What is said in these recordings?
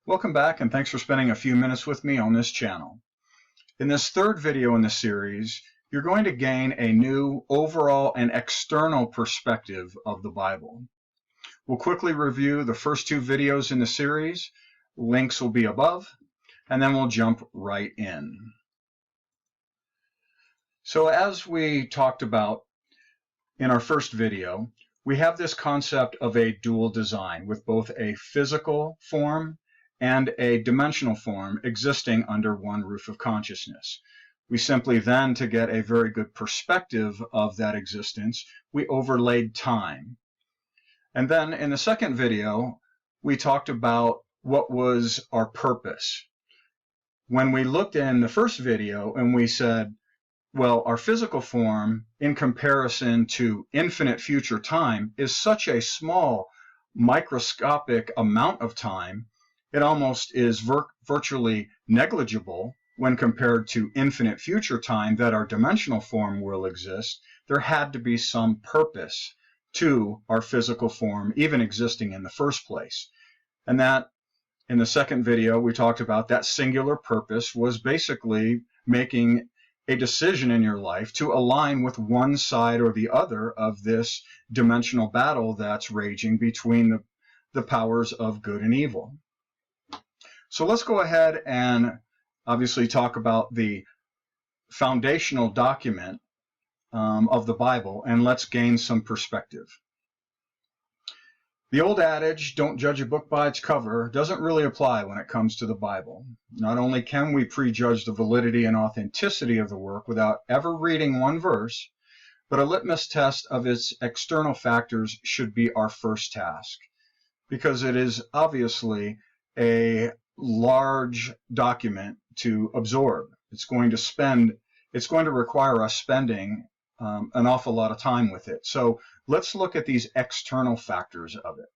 Welcome back, and thanks for spending a few minutes with me on this channel. In this third video in the series, you're going to gain a new overall and external perspective of the Bible. We'll quickly review the first two videos in the series. Links will be above, and then we'll jump right in. So as we talked about in our first video, we have this concept of a dual design with both a physical form and a dimensional form existing under one roof of consciousness. We simply then, to get a very good perspective of that existence, we overlaid time. And then in the second video, we talked about what was our purpose. When we looked in the first video and we said, well, our physical form in comparison to infinite future time is such a small microscopic amount of time, it almost is virtually negligible when compared to infinite future time that our dimensional form will exist. There had to be some purpose to our physical form even existing in the first place. And that, in the second video, we talked about that singular purpose was basically making a decision in your life to align with one side or the other of this dimensional battle that's raging between the powers of good and evil. So let's go ahead and obviously talk about the foundational document of the Bible, and let's gain some perspective. The old adage, don't judge a book by its cover, doesn't really apply when it comes to the Bible. Not only can we prejudge the validity and authenticity of the work without ever reading one verse, but a litmus test of its external factors should be our first task, because it is obviously a large document to absorb. It's going to require us spending an awful lot of time with it. So let's look at these external factors of it.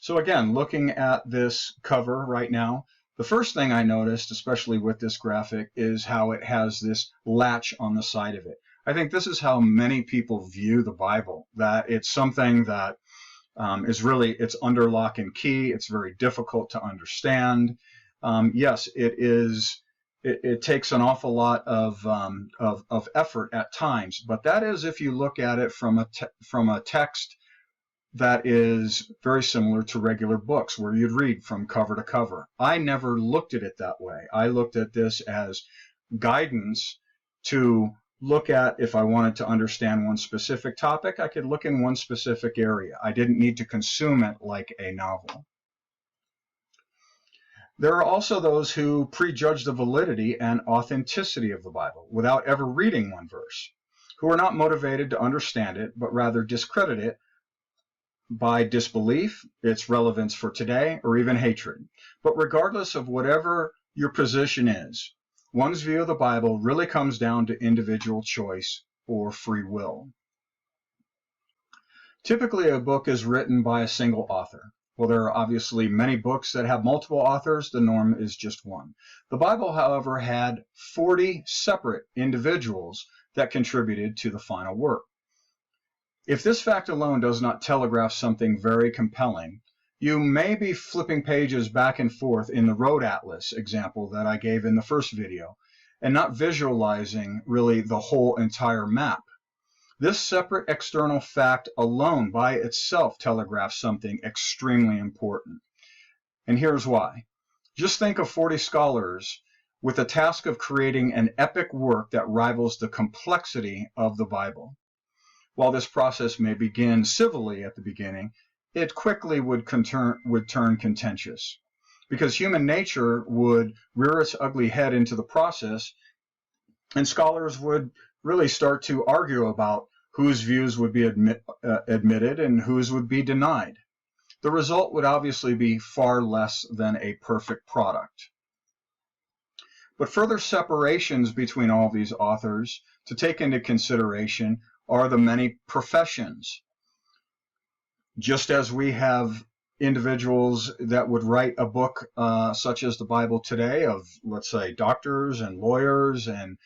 So again, looking at this cover right now, the first thing I noticed, especially with this graphic, is how it has this latch on the side of it. I think this is how many people view the Bible, that it's something that it's under lock and key. It's very difficult to understand. Yes, it is. It takes an awful lot of effort at times, but that is if you look at it from a text that is very similar to regular books where you'd read from cover to cover. I never looked at it that way. I looked at this as guidance to look at if I wanted to understand one specific topic. I could look in one specific area. I didn't need to consume it like a novel. There are also those who prejudge the validity and authenticity of the Bible without ever reading one verse, who are not motivated to understand it, but rather discredit it by disbelief, its relevance for today, or even hatred. But regardless of whatever your position is, one's view of the Bible really comes down to individual choice or free will. Typically, a book is written by a single author. Well, there are obviously many books that have multiple authors. The norm is just one. The Bible, however, had 40 separate individuals that contributed to the final work. If this fact alone does not telegraph something very compelling, you may be flipping pages back and forth in the road atlas example that I gave in the first video, and not visualizing really the whole entire map. This separate external fact alone by itself telegraphs something extremely important. And here's why. Just think of 40 scholars with the task of creating an epic work that rivals the complexity of the Bible. While this process may begin civilly at the beginning, it quickly would turn contentious, because human nature would rear its ugly head into the process, and scholars would really start to argue about whose views would be admitted and whose would be denied. The result would obviously be far less than a perfect product. But further separations between all these authors to take into consideration are the many professions. Just as we have individuals that would write a book such as the Bible today of, let's say, doctors and lawyers and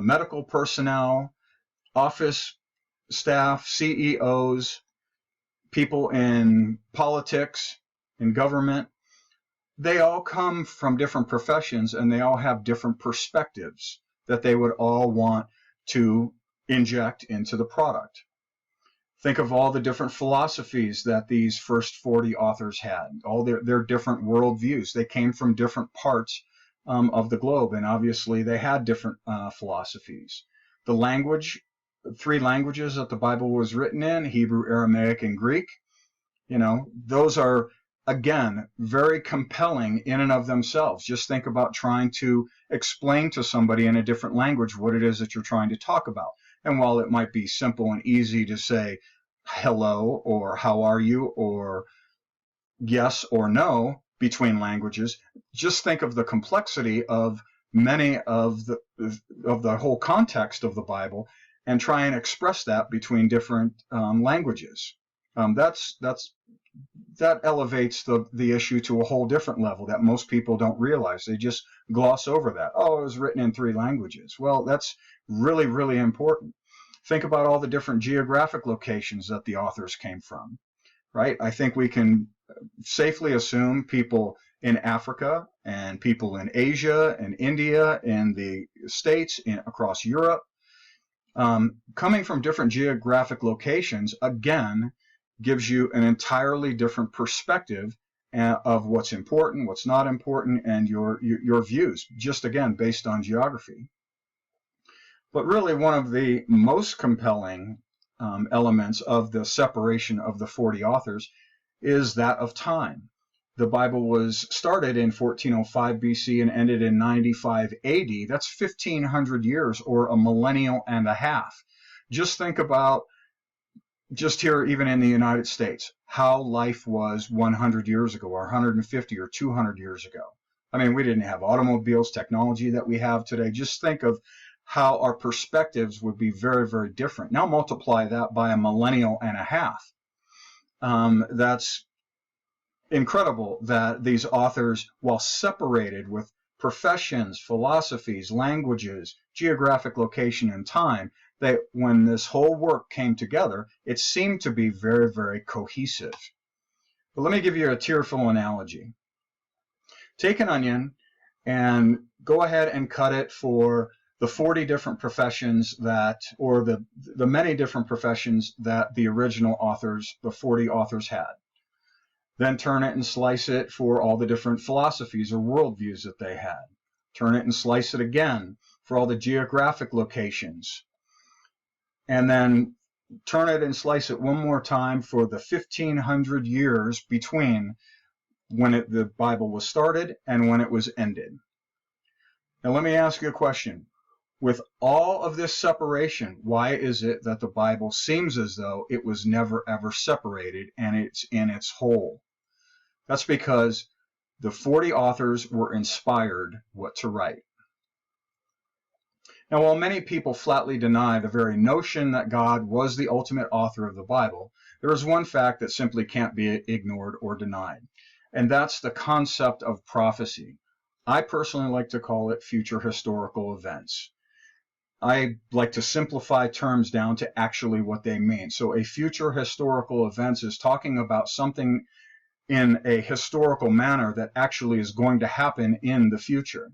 medical personnel, office staff, CEOs, people in politics, in government, they all come from different professions, and they all have different perspectives that they would all want to inject into the product. Think of all the different philosophies that these first 40 authors had, all their different worldviews. They came from different parts of the globe, and obviously they had different philosophies. The language, 3 languages that the Bible was written in, Hebrew, Aramaic, and Greek, those are, again, very compelling in and of themselves. Just think about trying to explain to somebody in a different language what it is that you're trying to talk about. And while it might be simple and easy to say hello or how are you or yes or no between languages, just think of the complexity of many of the whole context of the Bible and try and express that between different languages. That elevates the issue to a whole different level that most people don't realize. They just gloss over that. Oh, it was written in 3 languages. Well, that's really, really important. Think about all the different geographic locations that the authors came from, right? I think we can safely assume people in Africa and people in Asia and India and the States, across Europe, coming from different geographic locations, again, gives you an entirely different perspective of what's important, what's not important, and your views, just again, based on geography. But really, one of the most compelling elements of the separation of the 40 authors is that of time. The Bible was started in 1405 BC and ended in 95 AD. That's 1,500 years, or a millennial and a half. Just think about, just here, even in the United States, how life was 100 years ago, or 150 or 200 years ago. I mean, we didn't have automobiles, technology that we have today. Just think of how our perspectives would be very, very different. Now multiply that by a millennial and a half. That's incredible that these authors, while separated with professions, philosophies, languages, geographic location, and time, when this whole work came together, it seemed to be very, very cohesive. But let me give you a tearful analogy. Take an onion and go ahead and cut it for the 40 different professions or the many different professions that the original authors, the 40 authors, had. Then turn it and slice it for all the different philosophies or worldviews that they had. Turn it and slice it again for all the geographic locations. And then turn it and slice it one more time for the 1,500 years between when the Bible was started and when it was ended. Now let me ask you a question. With all of this separation, why is it that the Bible seems as though it was never ever separated and it's in its whole? That's because the 40 authors were inspired what to write. Now, while many people flatly deny the very notion that God was the ultimate author of the Bible, there is one fact that simply can't be ignored or denied, and that's the concept of prophecy. I personally like to call it future historical events. I like to simplify terms down to actually what they mean. So a future historical event is talking about something in a historical manner that actually is going to happen in the future.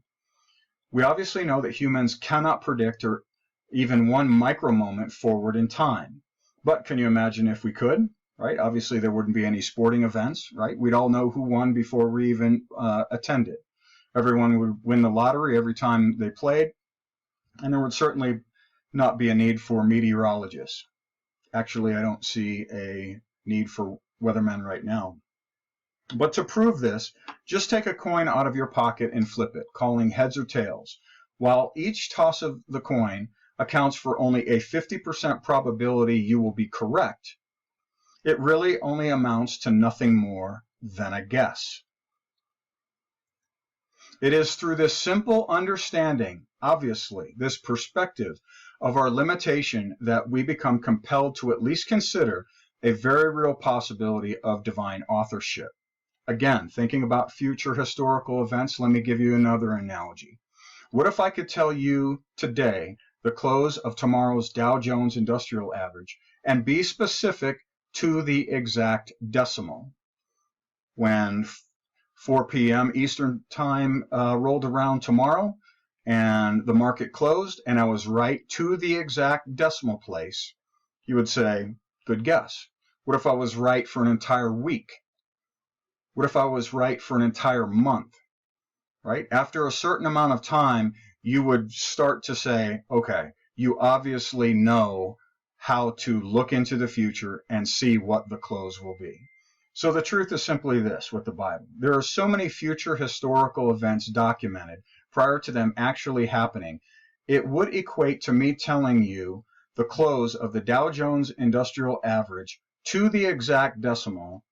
We obviously know that humans cannot predict or even one micro moment forward in time. But can you imagine if we could, right? Obviously there wouldn't be any sporting events, right? We'd all know who won before we even attended. Everyone would win the lottery every time they played. And there would certainly not be a need for meteorologists. Actually, I don't see a need for weathermen right now. But to prove this, just take a coin out of your pocket and flip it, calling heads or tails. While each toss of the coin accounts for only a 50% probability you will be correct, it really only amounts to nothing more than a guess. It is through this simple understanding, obviously, this perspective of our limitation, that we become compelled to at least consider a very real possibility of divine authorship. Again, thinking about future historical events, let me give you another analogy. What if I could tell you today the close of tomorrow's Dow Jones Industrial Average and be specific to the exact decimal? when 4 p.m. Eastern time rolled around tomorrow and the market closed and I was right to the exact decimal place, you would say, good guess. What if I was right for an entire week? What if I was right for an entire month? Right? After a certain amount of time, you would start to say, okay, you obviously know how to look into the future and see what the close will be. So the truth is simply this with the Bible. There are so many future historical events documented prior to them actually happening. It would equate to me telling you the close of the Dow Jones Industrial Average to the exact decimal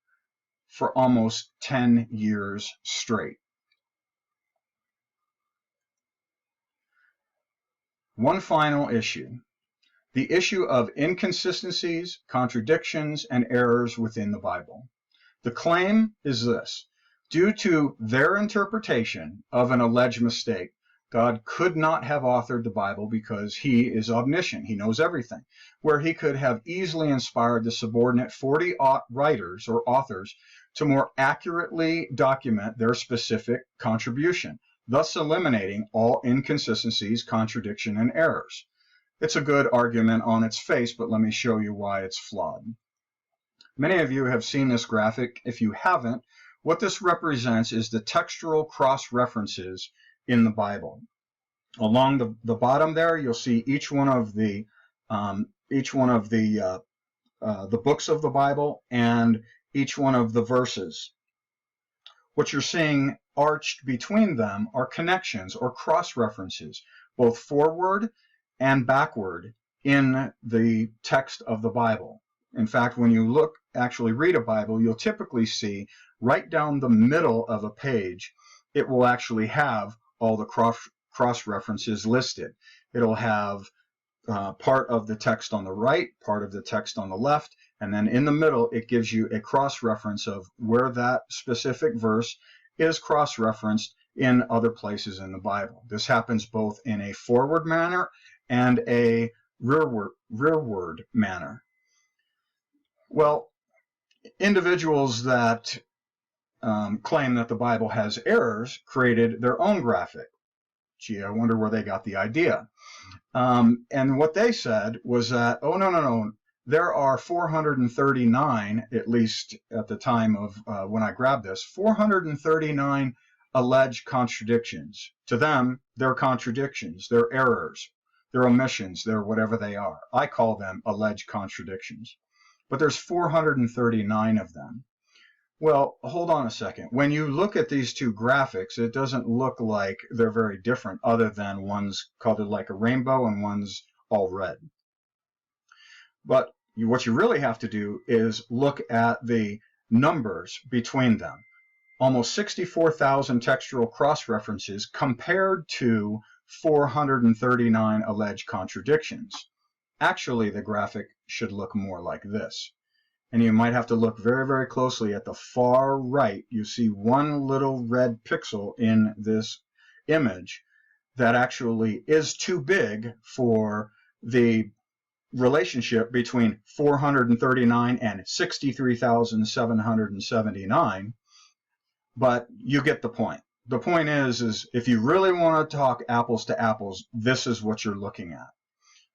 for almost 10 years straight. One final issue, the issue of inconsistencies, contradictions, and errors within the Bible. The claim is this: due to their interpretation of an alleged mistake, God could not have authored the Bible because he is omniscient. He knows everything. Where he could have easily inspired the subordinate 40 writers or authors to more accurately document their specific contribution, thus eliminating all inconsistencies, contradiction, and errors. It's a good argument on its face, but let me show you why it's flawed. Many of you have seen this graphic. If you haven't, what this represents is the textual cross-references in the Bible. Along the bottom there, you'll see each one of the books of the Bible and each one of the verses. What you're seeing arched between them are connections or cross-references, both forward and backward in the text of the Bible. In fact, when you actually read a Bible, you'll typically see right down the middle of a page, it will actually have all the cross-references listed. It'll have part of the text on the right, part of the text on the left, and then in the middle, it gives you a cross-reference of where that specific verse is cross-referenced in other places in the Bible. This happens both in a forward manner and a rearward manner. Well, individuals that claim that the Bible has errors created their own graphic. Gee, I wonder where they got the idea. And what they said was that, oh, no, there are 439, at least at the time of when I grabbed this, 439 alleged contradictions. To them, they're contradictions, they're errors, they're omissions, they're whatever they are. I call them alleged contradictions. But there's 439 of them. Well, hold on a second. When you look at these two graphics, it doesn't look like they're very different, other than one's colored like a rainbow and one's all red. But what you really have to do is look at the numbers between them. Almost 64,000 textual cross-references compared to 439 alleged contradictions. Actually, the graphic should look more like this. And you might have to look very, very closely at the far right. You see one little red pixel in this image that actually is too big for the relationship between 439 and 63,779. But you get the point. The point is if you really want to talk apples to apples, this is what you're looking at.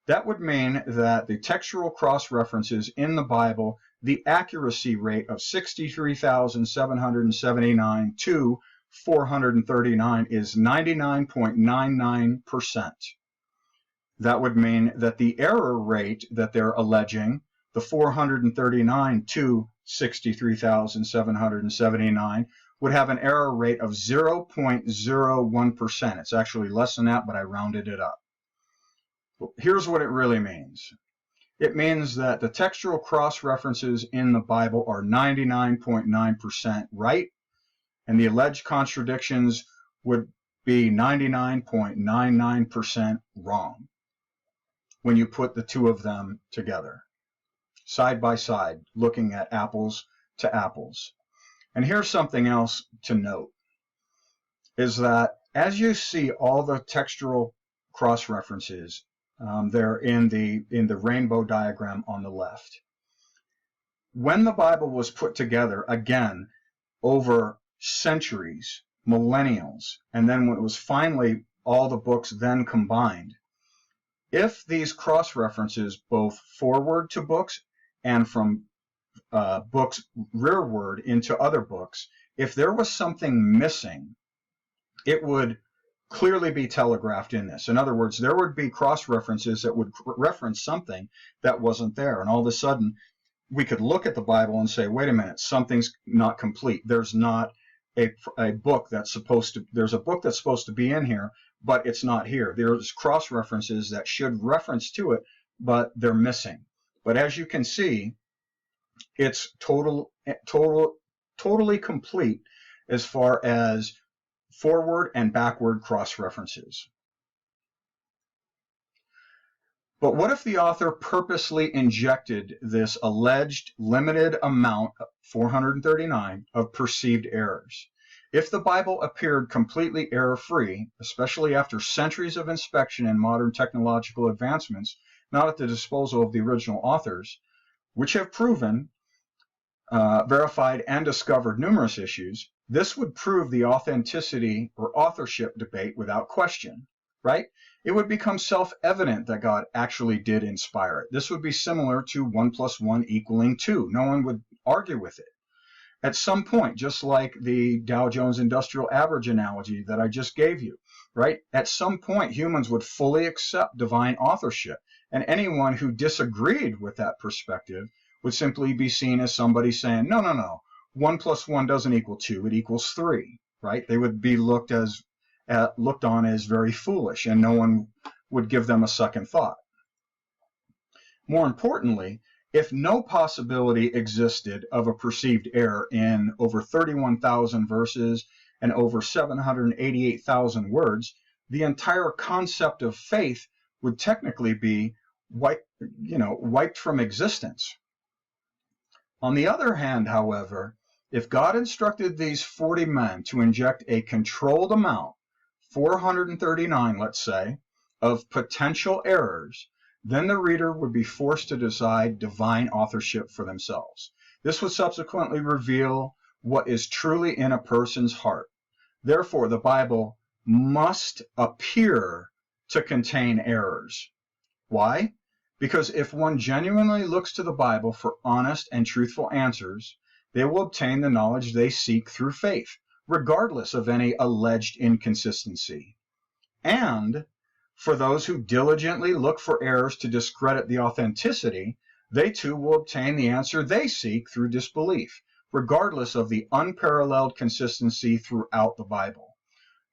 That would mean that the textual cross-references in the Bible, the accuracy rate of 63,779 to 439 is 99.99%. That would mean that the error rate that they're alleging, the 439 to 63,779, would have an error rate of 0.01%. It's actually less than that, but I rounded it up. Here's what it really means. It means that the textual cross-references in the Bible are 99.9% right, and the alleged contradictions would be 99.99% wrong when you put the two of them together, side by side, looking at apples to apples. And here's something else to note, is that as you see all the textual cross-references, they're in the rainbow diagram on the left. When the Bible was put together, again, over centuries, millennials, and then when it was finally all the books then combined, if these cross-references both forward to books and from books rearward into other books, if there was something missing, it would clearly be telegraphed in this. In other words, there would be cross-references that would reference something that wasn't there. And all of a sudden, we could look at the Bible and say, wait a minute, something's not complete. There's not a book that's supposed to, there's a book that's supposed to be in here, but it's not here. There's cross-references that should reference to it, but they're missing. But as you can see, it's totally complete as far as forward and backward cross-references. But what if the author purposely injected this alleged limited amount, 439, of perceived errors? If the Bible appeared completely error-free, especially after centuries of inspection and modern technological advancements, not at the disposal of the original authors, which have proven, verified, and discovered numerous issues, this would prove the authenticity or authorship debate without question, right? It would become self-evident that God actually did inspire it. This would be similar to 1 + 1 = 2. No one would argue with it. At some point, just like the Dow Jones Industrial Average analogy that I just gave you, right? At some point, humans would fully accept divine authorship, and anyone who disagreed with that perspective would simply be seen as somebody saying, no, 1 + 1 doesn't equal 2, it equals 3, right? They would be looked on as very foolish, and no one would give them a second thought. More importantly, if no possibility existed of a perceived error in over 31,000 verses and over 788,000 words, the entire concept of faith would technically be wiped from existence. On the other hand, however, if God instructed these 40 men to inject a controlled amount, 439, let's say, of potential errors, then the reader would be forced to decide divine authorship for themselves. This would subsequently reveal what is truly in a person's heart. Therefore, the Bible must appear to contain errors. Why? Because if one genuinely looks to the Bible for honest and truthful answers, they will obtain the knowledge they seek through faith, regardless of any alleged inconsistency. And for those who diligently look for errors to discredit the authenticity, they too will obtain the answer they seek through disbelief, regardless of the unparalleled consistency throughout the Bible,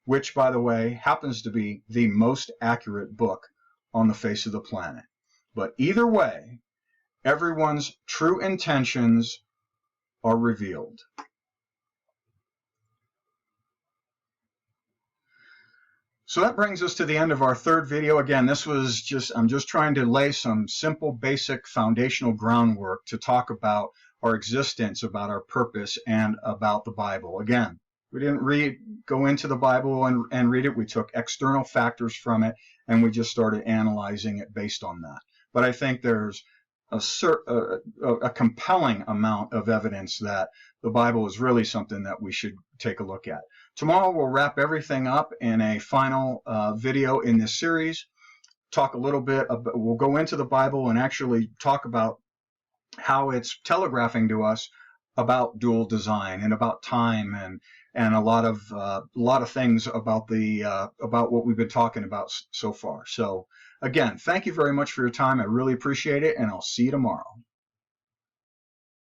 which, by the way, happens to be the most accurate book on the face of the planet. But either way, everyone's true intentions are revealed. So that brings us to the end of our third video. Again, I'm just trying to lay some simple, basic, foundational groundwork to talk about our existence, about our purpose, and about the Bible. Again, we didn't go into the Bible and read it. We took external factors from it, and we just started analyzing it based on that. But I think there's a compelling amount of evidence that the Bible is really something that we should take a look at. Tomorrow we'll wrap everything up in a final video in this series. Talk a little bit about, we'll go into the Bible and actually talk about how it's telegraphing to us about dual design and about time and a lot of things about what we've been talking about so far. So again, thank you very much for your time. I really appreciate it, and I'll see you tomorrow.